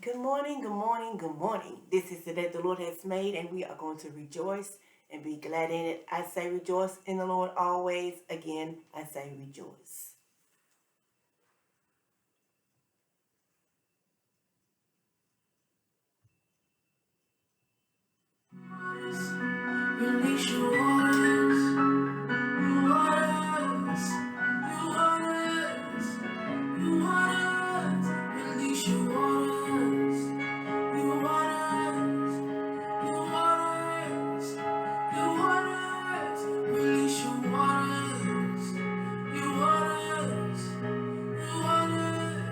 Good morning, good morning, good morning. This is the day the Lord has made, and we are going to rejoice and be glad in it. I say rejoice in the Lord always. Again, I say rejoice. Release your waters, your waters, your waters, your waters. Release your waters, your waters, your waters, your waters. Release your waters, your waters, your waters,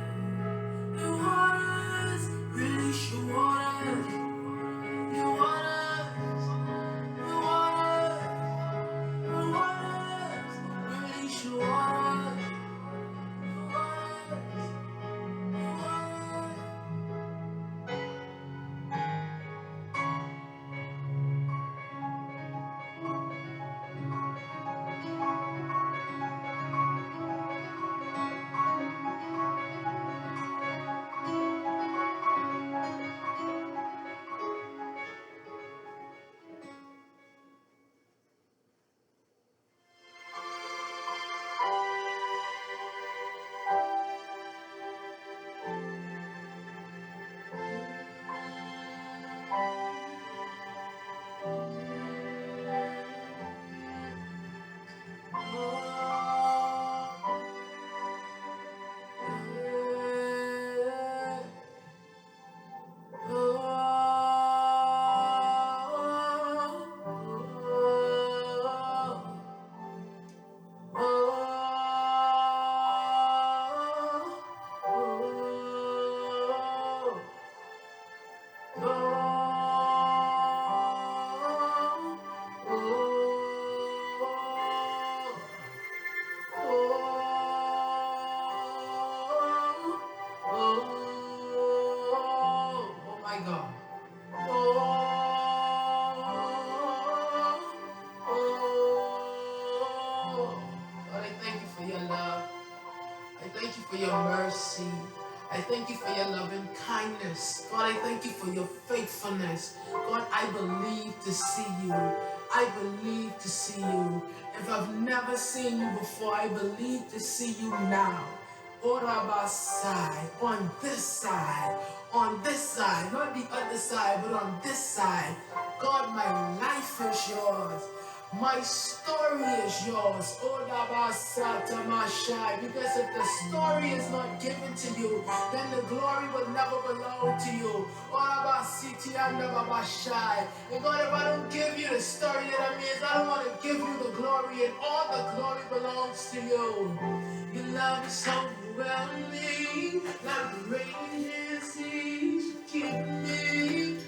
your waters. Release your waters, your waters, your waters. Waters, release your waters, waters, waters. Oh my God. God, I thank you for your love. I thank you for your mercy. I thank you for your loving kindness. God, I thank you for your faithfulness. God, I believe to see you. I believe to see you. If I've never seen you before, I believe to see you now. Side, on this side, not the other side, but on this side. God, my life is yours. My story is yours. Because if the story is not given to you, then the glory will never belong to you. And God, if I don't give you the story, then that means I don't want to give you the glory, and all the glory belongs to you. Your love is overwhelming, like the raging seas. Keep me.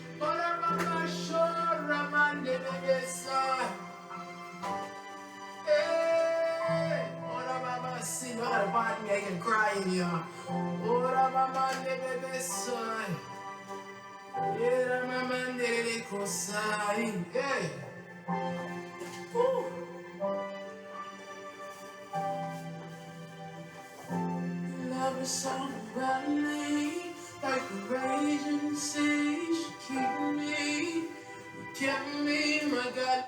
Hey, ora mama, see, you gotta buy me, I can cry in here. Ora mama, baby, son. Ora mama, nere, kosai. Hey, woo. Love is so overwhelming, like the raging sea. You keep me, my God.